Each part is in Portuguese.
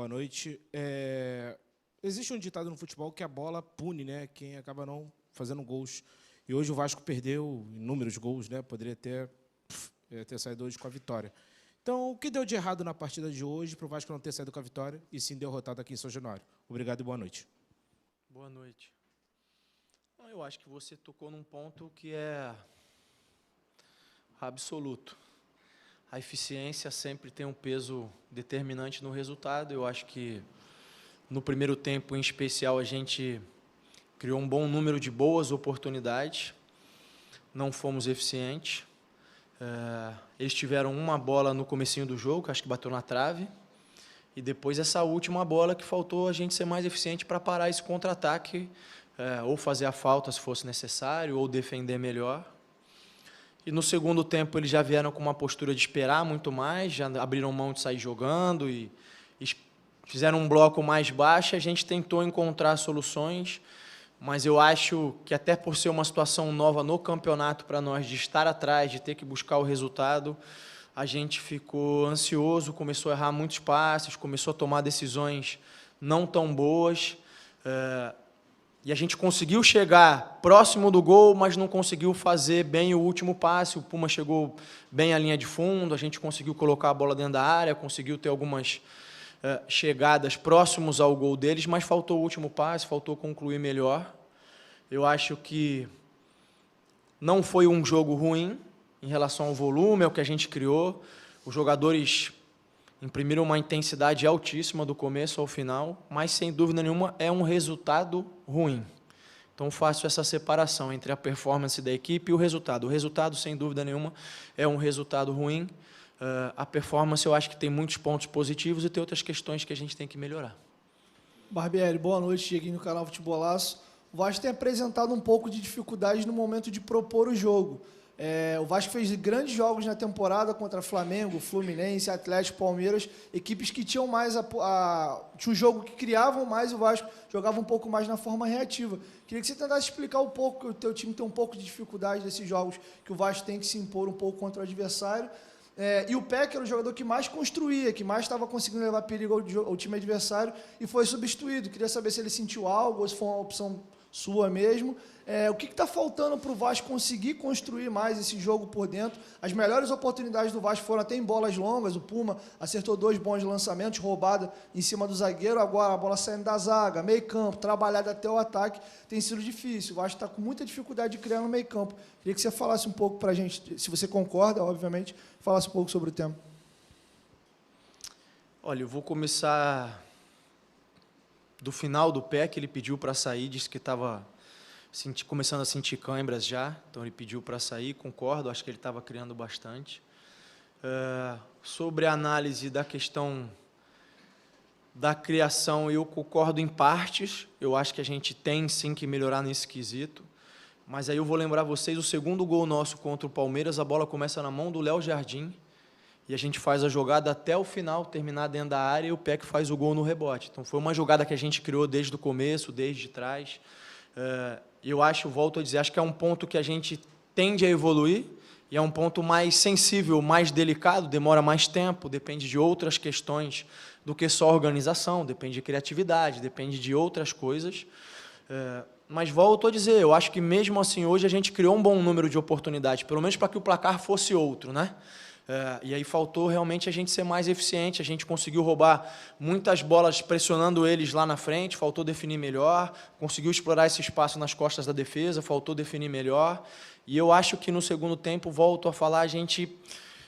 boa noite. Existe um ditado no futebol que a bola pune, né, quem acaba não fazendo gols. E hoje o Vasco perdeu inúmeros gols, né, poderia ter saído hoje com a vitória. Então, o que deu de errado na partida de hoje para o Vasco não ter saído com a vitória e sim derrotado aqui em São Januário? Obrigado e boa noite. Boa noite. Eu acho que você tocou num ponto que é absoluto. A eficiência sempre tem um peso determinante no resultado. Eu acho que no primeiro tempo, em especial, a gente criou um bom número de boas oportunidades. Não fomos eficientes. Eles tiveram uma bola no comecinho do jogo, que acho que bateu na trave. E depois essa última bola que faltou a gente ser mais eficiente para parar esse contra-ataque, ou fazer a falta se fosse necessário, ou defender melhor. E no segundo tempo eles já vieram com uma postura de esperar muito mais, já abriram mão de sair jogando e fizeram um bloco mais baixo. A gente tentou encontrar soluções, mas eu acho que até por ser uma situação nova no campeonato para nós, de estar atrás, de ter que buscar o resultado, a gente ficou ansioso, começou a errar muitos passes, começou a tomar decisões não tão boas. E a gente conseguiu chegar próximo do gol, mas não conseguiu fazer bem o último passe. O Puma chegou bem à linha de fundo, a gente conseguiu colocar a bola dentro da área, conseguiu ter algumas chegadas próximos ao gol deles, mas faltou o último passe, faltou concluir melhor. Eu acho que não foi um jogo ruim em relação ao volume, ao que a gente criou. Os jogadores imprimiram uma intensidade altíssima do começo ao final, mas, sem dúvida nenhuma, é um resultado ruim. Então, faço essa separação entre a performance da equipe e o resultado. O resultado, sem dúvida nenhuma, é um resultado ruim. A performance, eu acho que tem muitos pontos positivos e tem outras questões que a gente tem que melhorar. Barbieri, boa noite. Cheguei no canal Futebolaço. O Vasco tem apresentado um pouco de dificuldade no momento de propor o jogo. O Vasco fez grandes jogos na temporada contra Flamengo, Fluminense, Atlético, Palmeiras, equipes que tinham mais tinha um jogo que criavam mais e o Vasco jogava um pouco mais na forma reativa. Queria que você tentasse explicar um pouco, que o teu time tem um pouco de dificuldade desses jogos, que o Vasco tem que se impor um pouco contra o adversário. E o Peck era o jogador que mais construía, que mais estava conseguindo levar perigo ao time adversário e foi substituído. Queria saber se ele sentiu algo ou se foi uma opção sua mesmo. O que está faltando para o Vasco conseguir construir mais esse jogo por dentro? As melhores oportunidades do Vasco foram até em bolas longas. O Puma acertou 2 bons lançamentos, roubada em cima do zagueiro. Agora a bola saindo da zaga, meio campo, trabalhada até o ataque, tem sido difícil. O Vasco está com muita dificuldade de criar no meio campo. Queria que você falasse um pouco para a gente, se você concorda, obviamente, falasse um pouco sobre o tema. Olha, eu vou começar do final do pé, que ele pediu para sair, disse que estava começando a sentir câimbras já, então ele pediu para sair, concordo, acho que ele estava criando bastante. Sobre a análise da questão da criação, eu concordo em partes, eu acho que a gente tem sim que melhorar nesse quesito, mas aí eu vou lembrar vocês, o segundo gol nosso contra o Palmeiras, a bola começa na mão do Léo Jardim, e a gente faz a jogada até o final, terminar dentro da área, e o Peck faz o gol no rebote. Então, foi uma jogada que a gente criou desde o começo, desde trás. Eu acho, volto a dizer, acho que é um ponto que a gente tende a evoluir, e é um ponto mais sensível, mais delicado, demora mais tempo, depende de outras questões do que só organização, depende de criatividade, depende de outras coisas. Mas volto a dizer, eu acho que mesmo assim, hoje a gente criou um bom número de oportunidades, pelo menos para que o placar fosse outro, né? E aí faltou realmente a gente ser mais eficiente, a gente conseguiu roubar muitas bolas pressionando eles lá na frente, faltou definir melhor, conseguiu explorar esse espaço nas costas da defesa, faltou definir melhor, e eu acho que no segundo tempo, volto a falar, a gente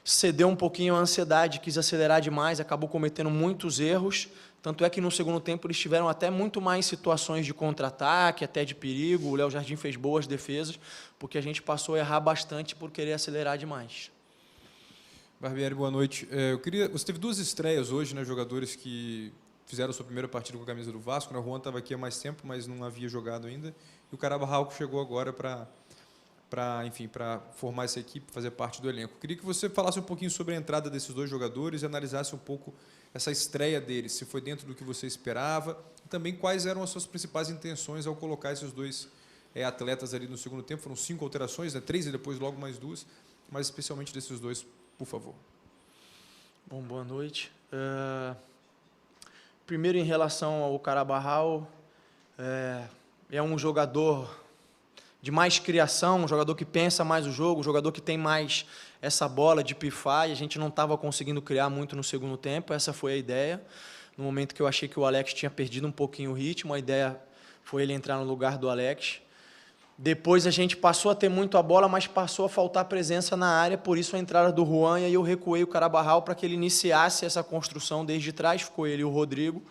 cedeu um pouquinho à ansiedade, quis acelerar demais, acabou cometendo muitos erros, tanto é que no segundo tempo eles tiveram até muito mais situações de contra-ataque, até de perigo, o Léo Jardim fez boas defesas, porque a gente passou a errar bastante por querer acelerar demais. Barbieri, boa noite. Você teve 2 estreias hoje, né, jogadores que fizeram a sua primeira partida com a camisa do Vasco. O Juan estava aqui há mais tempo, mas não havia jogado ainda. E o Carabarral chegou agora para formar essa equipe, fazer parte do elenco. Queria que você falasse um pouquinho sobre a entrada desses 2 jogadores e analisasse um pouco essa estreia deles, se foi dentro do que você esperava, e também quais eram as suas principais intenções ao colocar esses 2 atletas ali no segundo tempo. Foram 5 alterações, né, 3 e depois logo mais 2, mas especialmente desses 2, por favor. Bom, boa noite. primeiro em relação ao Carabarral, é um jogador de mais criação, um jogador que pensa mais o jogo, um jogador que tem mais essa bola de pifar, e a gente não estava conseguindo criar muito no segundo tempo, essa foi a ideia. No momento que eu achei que o Alex tinha perdido um pouquinho o ritmo, a ideia foi ele entrar no lugar do Alex. Depois a gente passou a ter muito a bola, mas passou a faltar presença na área, por isso a entrada do Juan, e aí eu recuei o Carabarral para que ele iniciasse essa construção desde trás, ficou ele e o Rodrigo.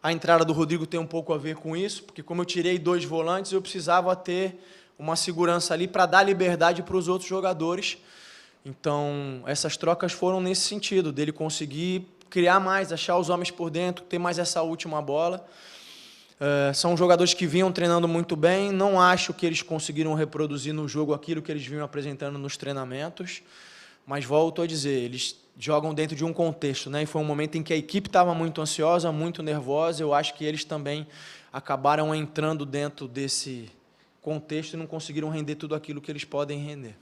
A entrada do Rodrigo tem um pouco a ver com isso, porque como eu tirei 2 volantes, eu precisava ter uma segurança ali para dar liberdade para os outros jogadores. Então, essas trocas foram nesse sentido, dele conseguir criar mais, achar os homens por dentro, ter mais essa última bola. São jogadores que vinham treinando muito bem, não acho que eles conseguiram reproduzir no jogo aquilo que eles vinham apresentando nos treinamentos, mas volto a dizer, eles jogam dentro de um contexto, né? E foi um momento em que a equipe estava muito ansiosa, muito nervosa, eu acho que eles também acabaram entrando dentro desse contexto e não conseguiram render tudo aquilo que eles podem render.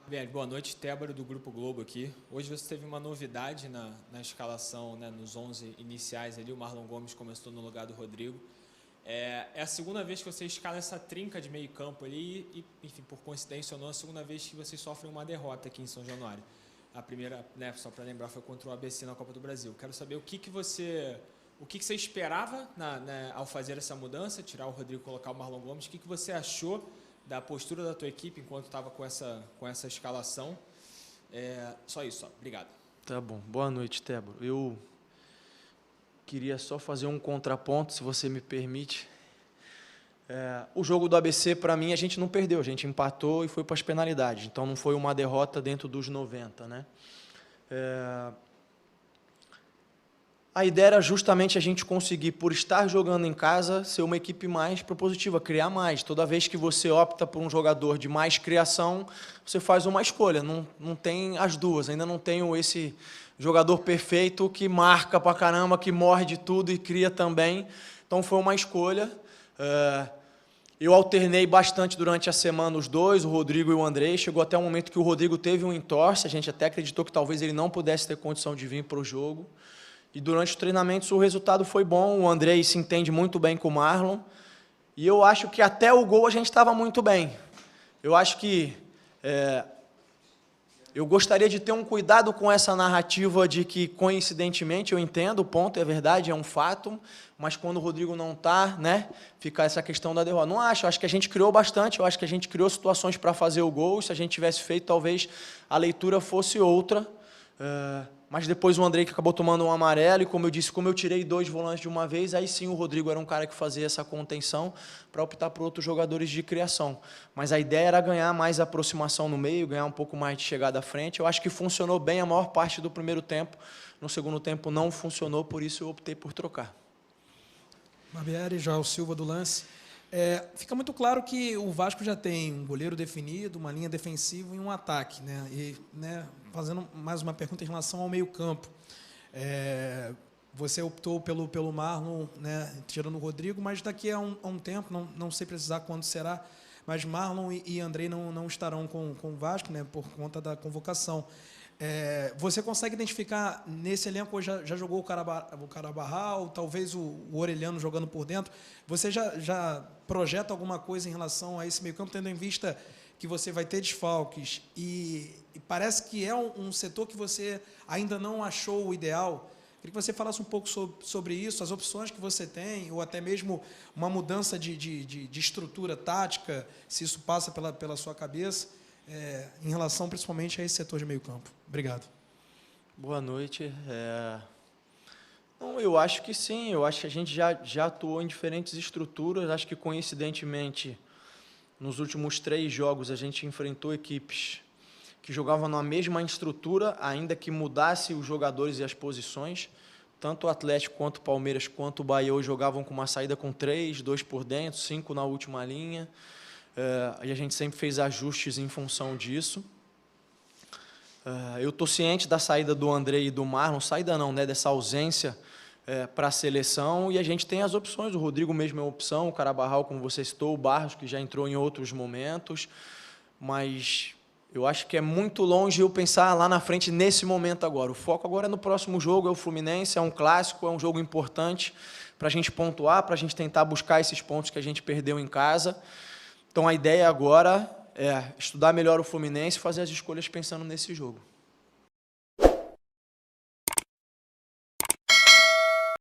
Bem, boa noite, Tébaro do Grupo Globo aqui. Hoje você teve uma novidade na escalação, né, nos 11 iniciais ali, o Marlon Gomes começou no lugar do Rodrigo. É a segunda vez que você escala essa trinca de meio campo ali e, enfim, por coincidência ou não, a segunda vez que vocês sofrem uma derrota aqui em São Januário. A primeira, né, só para lembrar, foi contra o ABC na Copa do Brasil. Quero saber o que você esperava ao fazer essa mudança, tirar o Rodrigo e colocar o Marlon Gomes, o que você achou da postura da tua equipe enquanto estava com essa escalação. Só isso, obrigado. Tá bom, boa noite, Tébaro. Eu queria só fazer um contraponto, se você me permite. O jogo do ABC, para mim, a gente não perdeu, a gente empatou e foi para as penalidades, então não foi uma derrota dentro dos 90, né? A ideia era justamente a gente conseguir, por estar jogando em casa, ser uma equipe mais propositiva, criar mais. Toda vez que você opta por um jogador de mais criação, você faz uma escolha, não tem as duas. Ainda não tenho esse jogador perfeito que marca pra caramba, que morre de tudo e cria também. Então foi uma escolha. Eu alternei bastante durante a semana os dois, o Rodrigo e o Andrei. Chegou até um momento que o Rodrigo teve um entorse, a gente até acreditou que talvez ele não pudesse ter condição de vir para o jogo. E durante os treinamentos o resultado foi bom, o Andrei se entende muito bem com o Marlon, e eu acho que até o gol a gente estava muito bem. Eu acho que eu gostaria de ter um cuidado com essa narrativa de que, coincidentemente, eu entendo, o ponto é verdade, é um fato, mas quando o Rodrigo não está, né, fica essa questão da derrota. Não acho, acho que a gente criou bastante, eu acho que a gente criou situações para fazer o gol, se a gente tivesse feito, talvez a leitura fosse outra. Mas depois o Andrei que acabou tomando um amarelo, e como eu disse, como eu tirei 2 volantes de uma vez, aí sim o Rodrigo era um cara que fazia essa contenção para optar por outros jogadores de criação. Mas a ideia era ganhar mais aproximação no meio, ganhar um pouco mais de chegada à frente. Eu acho que funcionou bem a maior parte do primeiro tempo. No segundo tempo não funcionou, por isso eu optei por trocar. Barbieri, João Silva do Lance. Fica muito claro que o Vasco já tem um goleiro definido, uma linha defensiva e um ataque, né? E, né, fazendo mais uma pergunta em relação ao meio-campo. Você optou pelo Marlon, né, tirando o Rodrigo, mas daqui a um tempo, não sei precisar quando será, mas Marlon e Andrei não estarão com o Vasco, né, por conta da convocação. Você consegue identificar nesse elenco, já jogou o Carabarral, talvez o Orelhano jogando por dentro, você já projeta alguma coisa em relação a esse meio-campo, tendo em vista que você vai ter desfalques e parece que é um setor que você ainda não achou o ideal? Queria que você falasse um pouco sobre isso, as opções que você tem, ou até mesmo uma mudança de estrutura tática, se isso passa pela sua cabeça, em relação principalmente a esse setor de meio campo. Obrigado. Boa noite. Não, eu acho que sim, eu acho que a gente já atuou em diferentes estruturas, acho que coincidentemente, nos últimos 3 jogos, a gente enfrentou equipes que jogavam na mesma estrutura, ainda que mudasse os jogadores e as posições. Tanto o Atlético, quanto o Palmeiras, quanto o Bahia hoje jogavam com uma saída com 3, 2 por dentro, 5 na última linha. E a gente sempre fez ajustes em função disso. Eu estou ciente da saída do Andrei e do Marlon, saída não, né, dessa ausência para a seleção, e a gente tem as opções, o Rodrigo mesmo é uma opção, o Carabarral, como você citou, o Barros, que já entrou em outros momentos, mas Eu acho que é muito longe eu pensar lá na frente nesse momento agora. O foco agora é no próximo jogo, é o Fluminense, é um clássico, é um jogo importante para a gente pontuar, para a gente tentar buscar esses pontos que a gente perdeu em casa. Então a ideia agora é estudar melhor o Fluminense e fazer as escolhas pensando nesse jogo.